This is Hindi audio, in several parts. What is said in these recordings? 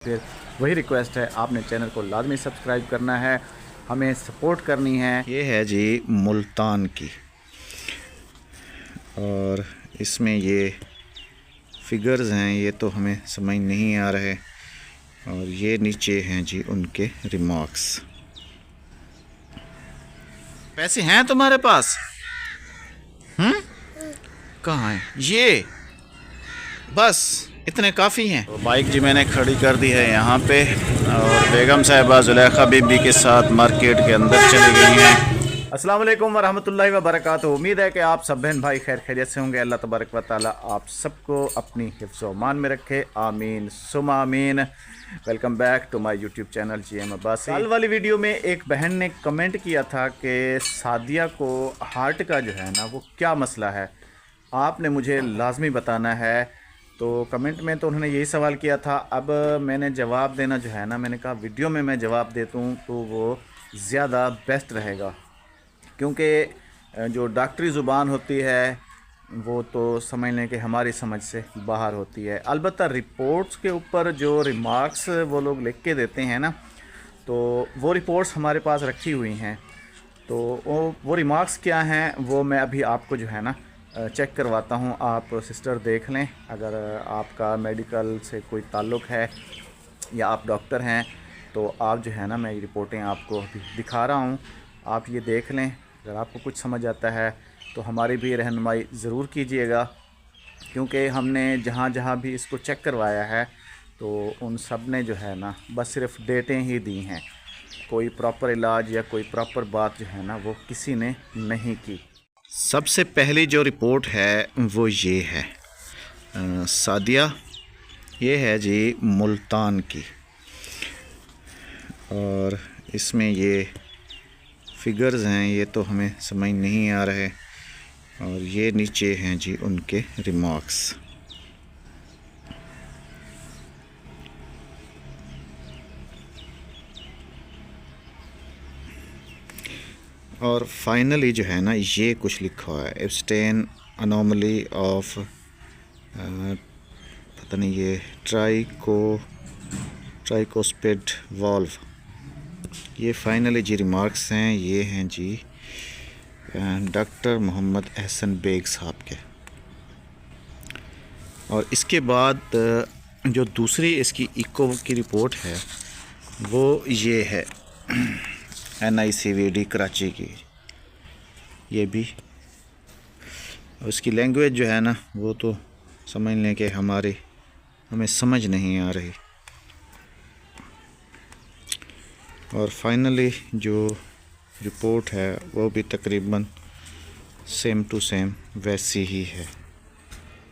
फिर वही रिक्वेस्ट है, आपने चैनल को लाजमी सब्सक्राइब करना है, हमें सपोर्ट करनी है। ये है जी मुल्तान की, और इसमें ये फिगर्स हैं, ये तो हमें समझ नहीं आ रहे। और ये नीचे हैं जी उनके रिमार्क्स। पैसे हैं तुम्हारे पास? कहाँ हैं ये? बस इतने काफ़ी हैं। तो बाइक जी मैंने खड़ी कर दी है यहाँ पे, और बेगम साहिबा जुलेखा बीबी के साथ मार्केट के अंदर चली गई हैं। अस्सलाम वालेकुम वरहमतुल्लाहि वबरकातुहू। उम्मीद है कि आप सब बहन भाई खैर खैरियत से होंगे। अल्लाह तबारक व तआला आप सबको अपनी हिफ्ज़ व अमान में रखे, आमीन सुमा आमीन। Welcome back to my YouTube channel GM Abbasi. कल वाली वीडियो में एक बहन ने कमेंट किया था कि सादिया को हार्ट का जो है ना वो क्या मसला है, आपने मुझे लाजमी बताना है। तो कमेंट में तो उन्होंने यही सवाल किया था। अब मैंने जवाब देना जो है ना, मैंने कहा वीडियो में मैं जवाब देता हूँ तो वो ज़्यादा बेस्ट रहेगा, क्योंकि जो डॉक्टरी ज़ुबान होती है वो तो समझ लें कि हमारी समझ से बाहर होती है। अलबत्ता रिपोर्ट्स के ऊपर जो रिमार्क्स वो लोग लिख के देते हैं ना, तो वो रिपोर्ट्स हमारे पास रखी हुई हैं। तो वो रिमार्क्स क्या हैं वो मैं अभी आपको जो है ना चेक करवाता हूँ। आप सिस्टर देख लें, अगर आपका मेडिकल से कोई ताल्लुक़ है या आप डॉक्टर हैं तो आप जो है ना, मैं ये रिपोर्टें आपको अभी दिखा रहा हूँ, आप ये देख लें। अगर आपको कुछ समझ आता है तो हमारी भी रहनुमाई ज़रूर कीजिएगा, क्योंकि हमने जहाँ जहाँ भी इसको चेक करवाया है तो उन सब ने जो है ना बस सिर्फ डेटें ही दी हैं, कोई प्रॉपर इलाज या कोई प्रॉपर बात जो है ना वो किसी ने नहीं की। सबसे पहली जो रिपोर्ट है वो ये है सादिया, ये है जी मुल्तान की, और इसमें ये फिगर्स हैं, ये तो हमें समझ नहीं आ रहे। और ये नीचे हैं जी उनके रिमार्क्स। और फाइनली जो है ना ये कुछ लिखा हुआ है, एब्सटेन अनोमली ऑफ पता नहीं ये ट्राइकोस्पिड वॉल्व। ये फाइनली जी रिमार्क्स हैं, ये हैं जी डॉक्टर मोहम्मद अहसन बेग साहब के। और इसके बाद जो दूसरी इसकी इको की रिपोर्ट है वो ये है NICVD कराची की। ये भी उसकी लैंग्वेज जो है ना वो तो समझ लें कि हमें समझ नहीं आ रही। और फाइनली जो रिपोर्ट है वो भी तकरीबन सेम टू सेम वैसी ही है।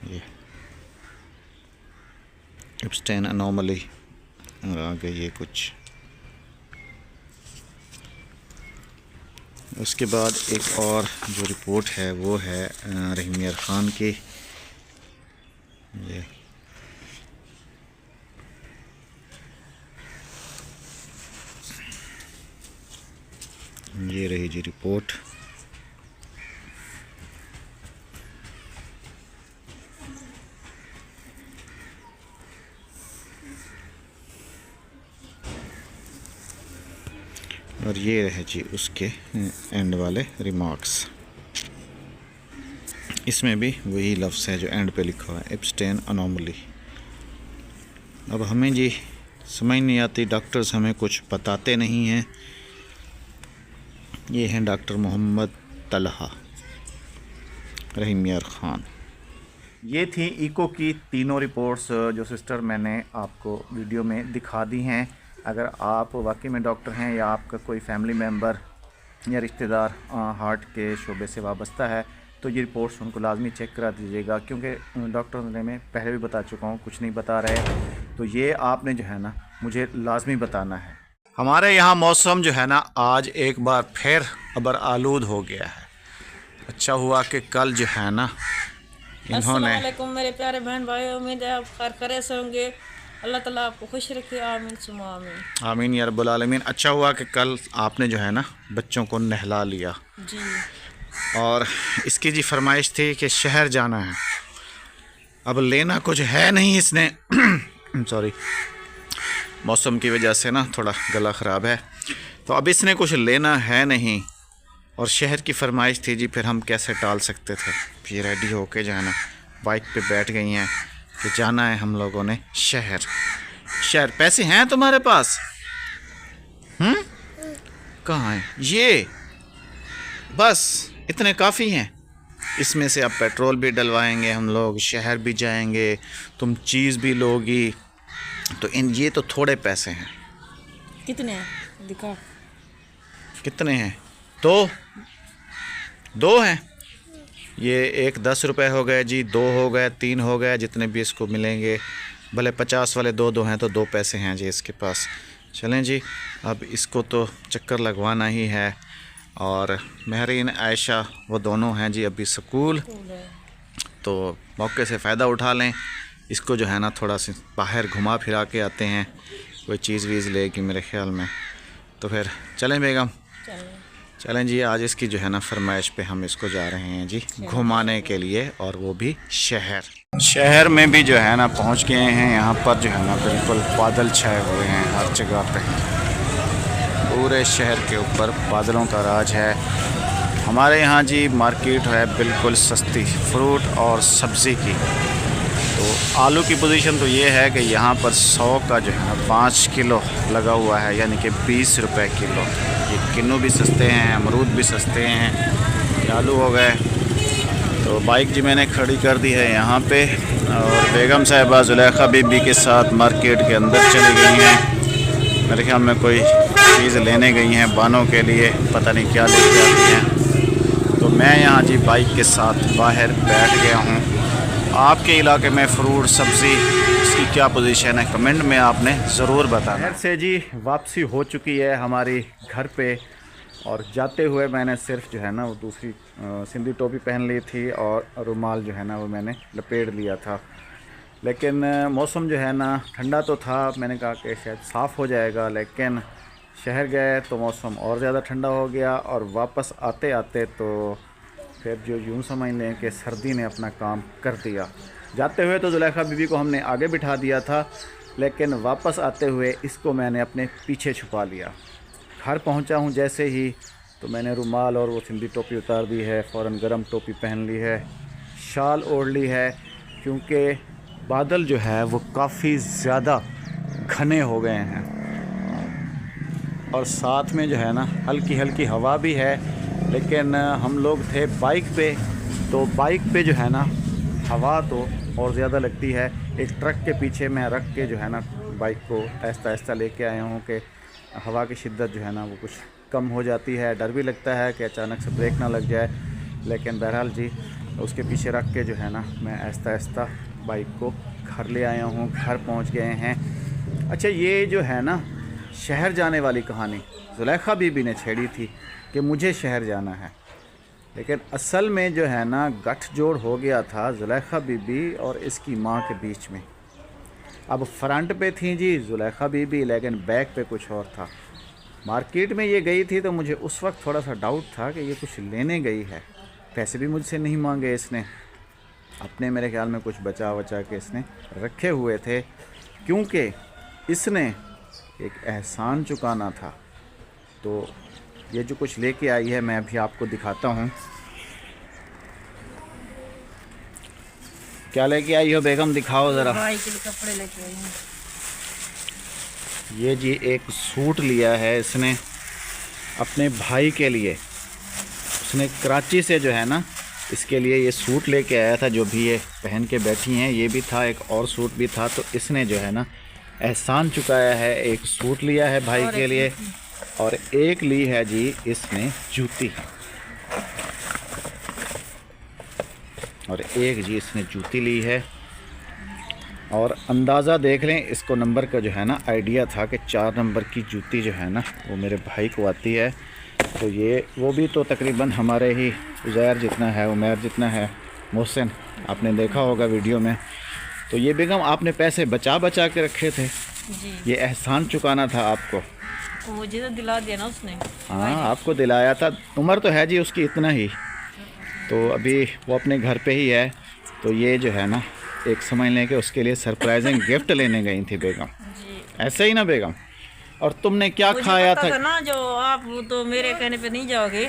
ये एब्सटेन अनोमली और आगे ये कुछ। उसके बाद एक और जो रिपोर्ट है वो है रहीम यार ख़ान की। ये रही जी रिपोर्ट। और ये रहे जी उसके एंड वाले रिमार्क्स। इसमें भी वही लफ्ज़ है जो एंड पे लिखा हुआ है, एब्सटेन अनोमली। अब हमें जी समझ नहीं आती, डॉक्टर्स हमें कुछ बताते नहीं हैं। ये हैं डॉक्टर मोहम्मद तलहा रहीम यार ख़ान। ये थी इको की तीनों रिपोर्ट्स जो सिस्टर मैंने आपको वीडियो में दिखा दी हैं। अगर आप वाकई में डॉक्टर हैं या आपका कोई फैमिली मेम्बर या रिश्तेदार हार्ट के शोबे से वाबस्ता है तो ये रिपोर्ट्स उनको लाजमी चेक करा दीजिएगा, क्योंकि डॉक्टर ने मैं पहले भी बता चुका हूँ कुछ नहीं बता रहे। तो ये आपने जो है ना मुझे लाजमी बताना है। हमारे यहाँ मौसम जो है ना आज एक बार फिर अबर आलूद हो गया है। अच्छा हुआ कि कल जो है ना इन्होंने। अस्सलाम वालेकुम मेरे प्यारे बहन भाई, उम्मीद है आप खैर खैरियत से होंगे। अल्लाह ताला आपको खुश रखे, आमीन सुमा आमीन। आमीन या रब्बुल आलमीन। अच्छा हुआ कि कल आपने जो है ना बच्चों को नहला लिया जी। और इसकी जी फरमाइश थी कि शहर जाना है। अब लेना कुछ है नहीं इसने सॉरी, मौसम की वजह से ना थोड़ा गला ख़राब है। तो अब इसने कुछ लेना है नहीं और शहर की फरमाइश थी जी, फिर हम कैसे टाल सकते थे। फिर रेडी होके जो है ना बाइक पे बैठ गई हैं कि जाना है हम लोगों ने शहर। शहर पैसे हैं तुम्हारे पास? कहाँ हैं? ये बस इतने काफ़ी हैं। इसमें से अब पेट्रोल भी डलवाएंगे हम लोग, शहर भी जाएंगे, तुम चीज़ भी लोगी, तो इन ये तो थोड़े पैसे हैं। कितने हैं दिखाओ। कितने हैं? दो हैं। ये एक 10 रुपए हो गए जी, 2 हो गए, 3 हो गए, जितने भी इसको मिलेंगे। भले 50 वाले 2 हैं तो 2 पैसे हैं जी इसके पास। चलें जी, अब इसको तो चक्कर लगवाना ही है। और महरीन आयशा वो दोनों हैं जी अभी स्कूल, तो मौके से फ़ायदा उठा लें। इसको जो है ना थोड़ा सा बाहर घुमा फिरा के आते हैं, कोई चीज़ वीज़ लेगी मेरे ख्याल में। तो फिर चलें बेगम, चलें जी। आज इसकी जो है ना फरमाइश पे हम इसको जा रहे हैं जी घुमाने के लिए, और वो भी शहर में भी जो है ना पहुंच गए हैं। यहाँ पर जो है ना बिल्कुल बादल छाए हुए हैं हर जगह पे, पूरे शहर के ऊपर बादलों का राज है। हमारे यहाँ जी मार्केट है बिल्कुल सस्ती फ्रूट और सब्ज़ी की। तो आलू की पोजीशन तो ये है कि यहाँ पर 100 का जो है 5 किलो लगा हुआ है, यानी कि 20 रुपए किलो। ये किन्नू भी सस्ते हैं, अमरूद भी सस्ते हैं, ये आलू हो गए। तो बाइक जी मैंने खड़ी कर दी है यहाँ पे, और बेगम साहिबा जुलेखा बीबी के साथ मार्केट के अंदर चली गई हैं। मेरे ख्याल में कोई चीज़ लेने गई हैं बानों के लिए, पता नहीं क्या लेके आती हैं। तो मैं यहाँ जी बाइक के साथ बाहर बैठ गया हूँ। आपके इलाके में फ्रूट सब्ज़ी इसकी क्या पोजीशन है, कमेंट में आपने ज़रूर बताना। शहर से जी वापसी हो चुकी है हमारी घर पे, और जाते हुए मैंने सिर्फ जो है ना वो दूसरी सिंधी टोपी पहन ली थी और रुमाल जो है ना वो मैंने लपेट लिया था। लेकिन मौसम जो है ना ठंडा तो था, मैंने कहा कि शायद साफ़ हो जाएगा, लेकिन शहर गए तो मौसम और ज़्यादा ठंडा हो गया। और वापस आते आते तो फिर जो यूँ समझ लें कि सर्दी ने अपना काम कर दिया। जाते हुए तो जुलेखा बीबी को हमने आगे बिठा दिया था, लेकिन वापस आते हुए इसको मैंने अपने पीछे छुपा लिया। घर पहुंचा हूं जैसे ही तो मैंने रुमाल और वो सिंधी टोपी उतार दी है, फ़ौरन गरम टोपी पहन ली है, शाल ओढ़ ली है, क्योंकि बादल जो है वो काफ़ी ज़्यादा घने हो गए हैं। और साथ में जो है ना हल्की हल्की हवा भी है, लेकिन हम लोग थे बाइक पे, तो बाइक पे जो है ना हवा तो और ज़्यादा लगती है। एक ट्रक के पीछे मैं रख के जो है ना बाइक को आहिस्ता आहिस्ता लेके आया हूँ कि हवा की शिद्दत जो है ना वो कुछ कम हो जाती है। डर भी लगता है कि अचानक से ब्रेक ना लग जाए, लेकिन बहरहाल जी उसके पीछे रख के जो है ना मैं आहिस्ता आहिस्ता बाइक को घर ले आया हूँ। घर पहुँच गए हैं। अच्छा, ये जो है ना शहर जाने वाली कहानी जुलेखा बीबी ने छेड़ी थी कि मुझे शहर जाना है, लेकिन असल में जो है ना गठजोड़ हो गया था जुलेखा बीबी और इसकी माँ के बीच में। अब फ्रंट पे थी जी जुलेखा बीबी, लेकिन बैक पे कुछ और था। मार्केट में ये गई थी तो मुझे उस वक्त थोड़ा सा डाउट था कि ये कुछ लेने गई है। पैसे भी मुझसे नहीं मांगे इसने, अपने मेरे ख्याल में कुछ बचा वचा के इसने रखे हुए थे, क्योंकि इसने एक एहसान चुकाना था। तो ये जो कुछ लेके आई है मैं अभी आपको दिखाता हूँ। क्या लेके आई हो बेगम, दिखाओ ज़रा। भाई के लिए कपड़े लेके आई हूँ। ये जी एक सूट लिया है इसने अपने भाई के लिए। उसने कराची से जो है ना इसके लिए ये सूट लेके आया था, जो भी ये पहन के बैठी हैं। ये भी था, एक और सूट भी था, तो इसने जो है ना एहसान चुकाया है। एक सूट लिया है भाई के लिए और एक ली है जी इसने जूती, और एक जी इसने जूती ली है। और अंदाज़ा देख लें, इसको नंबर का जो है ना आइडिया था कि 4 नंबर की जूती जो है ना वो मेरे भाई को आती है। तो ये वो भी तो तकरीबन हमारे ही उज़ैर जितना है, उमैर जितना है, मोहसिन, आपने देखा होगा वीडियो में। तो ये बेगम आपने पैसे बचा बचा के रखे थे जी। ये एहसान चुकाना था आपको। मुझे तो दिला दिया ना उसने। हाँ, आपको दिलाया था। उम्र तो है जी उसकी इतना ही, तो अभी वो अपने घर पे ही है। तो ये जो है ना एक समझ लें कि उसके लिए सरप्राइजिंग गिफ्ट लेने गई थी बेगम। ऐसे ही ना बेगम? और तुमने क्या मुझे खाया पता था? था ना, जो आप तो मेरे कहने पे नहीं जाओगे,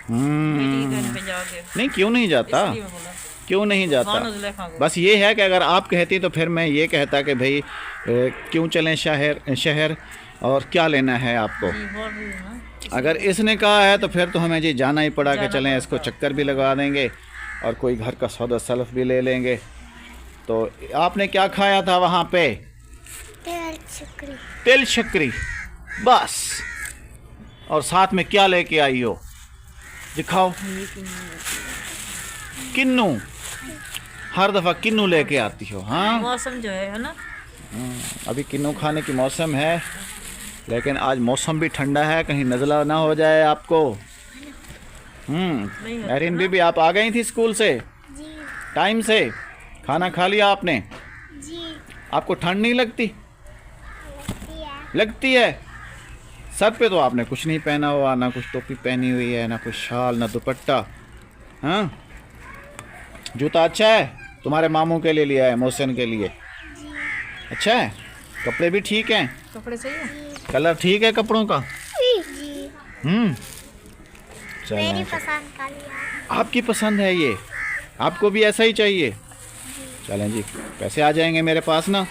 बेटी के कहने पे जाओगे, नहीं, क्यों नहीं जाता? इसलिए मैं बोला। क्यों नहीं जाता? बानो जुलेखा को। बस ये है कि अगर आप कहती तो फिर मैं ये कहता कि भाई क्यों चलें शहर और क्या लेना है आपको। जी, बोल रही हूँ ना। अगर इसने कहा है तो फिर तो हमें जी जाना ही पड़ा कि जाना चलें, इसको चक्कर भी लगा देंगे और कोई घर का सौदा सलफ भी ले लेंगे। तो आपने क्या खाया था वहाँ पे? तिल शक्री बस। और साथ में क्या लेके आई हो? दिखाओ। किन्नू? हर दफ़ा किन्नू लेके आती हो? हाँ, मौसम जो है ना, अभी किन्नू खाने की मौसम है, लेकिन आज मौसम भी ठंडा है, कहीं नज़ला ना हो जाए आपको। नहीं होता एरिन बीबी, आप आ गई थी स्कूल से टाइम से? खाना खा लिया आपने? आपको ठंड नहीं लगती? लगती है। सर पे तो आपने कुछ नहीं पहना हुआ, ना कुछ टोपी पहनी हुई है, ना कुछ शाल, ना दुपट्टा। हाँ, जूता अच्छा है? तुम्हारे मामू के लिए लिया है, मोहसिन के लिए? अच्छा है। कपड़े भी ठीक हैं? कपड़े सही है। कलर ठीक है कपड़ों का? मेरी चलो, पसंद का लिया। आपकी पसंद है ये? आपको भी ऐसा ही चाहिए? चलें जी, पैसे आ जाएंगे मेरे पास ना,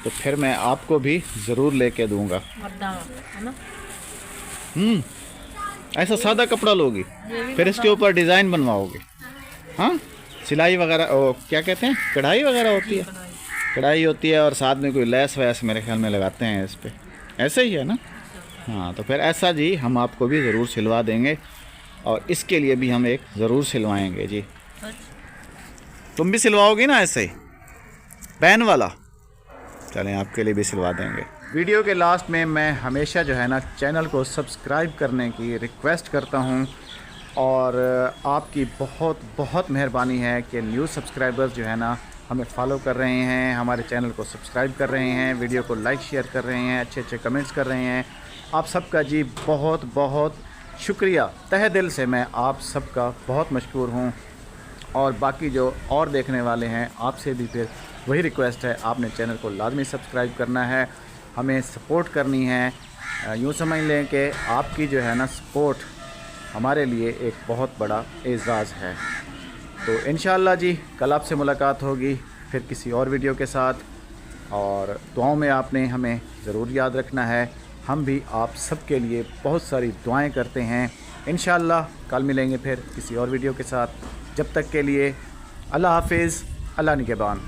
तो फिर मैं आपको भी ज़रूर लेके दूंगा। मर्दा है ना, ऐसा सादा कपड़ा लोगी, फिर इसके ऊपर डिज़ाइन बनवाओगे? हाँ, सिलाई वगैरह, ओ क्या कहते हैं, कढ़ाई वगैरह होती है? कढ़ाई होती है और साथ में कोई लेस वैस मेरे ख्याल में लगाते हैं इस पे, ऐसे ही है ना? हाँ, तो फिर ऐसा जी हम आपको भी ज़रूर सिलवा देंगे, और इसके लिए भी हम एक ज़रूर सिलवाएंगे जी। तुम भी सिलवाओगी ना ऐसे ही पैन वाला? चलें, आपके लिए भी सिलवा देंगे। वीडियो के लास्ट में मैं हमेशा जो है ना चैनल को सब्सक्राइब करने की रिक्वेस्ट करता हूं, और आपकी बहुत बहुत मेहरबानी है कि न्यू सब्सक्राइबर्स जो है ना हमें फॉलो कर रहे हैं, हमारे चैनल को सब्सक्राइब कर रहे हैं, वीडियो को लाइक शेयर कर रहे हैं, अच्छे अच्छे कमेंट्स कर रहे हैं। आप सबका जी बहुत बहुत शुक्रिया, तहे दिल से मैं आप सबका बहुत मशकूर हूँ। और बाकी जो और देखने वाले हैं, आपसे भी फिर वही रिक्वेस्ट है, आपने चैनल को लाजमी सब्सक्राइब करना है, हमें सपोर्ट करनी है। यूँ समझ लें कि आपकी जो है ना सपोर्ट हमारे लिए एक बहुत बड़ा एज़ाज़ है। तो इंशाअल्लाह जी कल आपसे मुलाकात होगी फिर किसी और वीडियो के साथ, और दुआओं में आपने हमें ज़रूर याद रखना है। हम भी आप सब के लिए बहुत सारी दुआएं करते हैं। इंशाअल्लाह कल मिलेंगे फिर किसी और वीडियो के साथ। जब तक के लिए अल्लाह हाफिज़, अल्लाह निगहबान।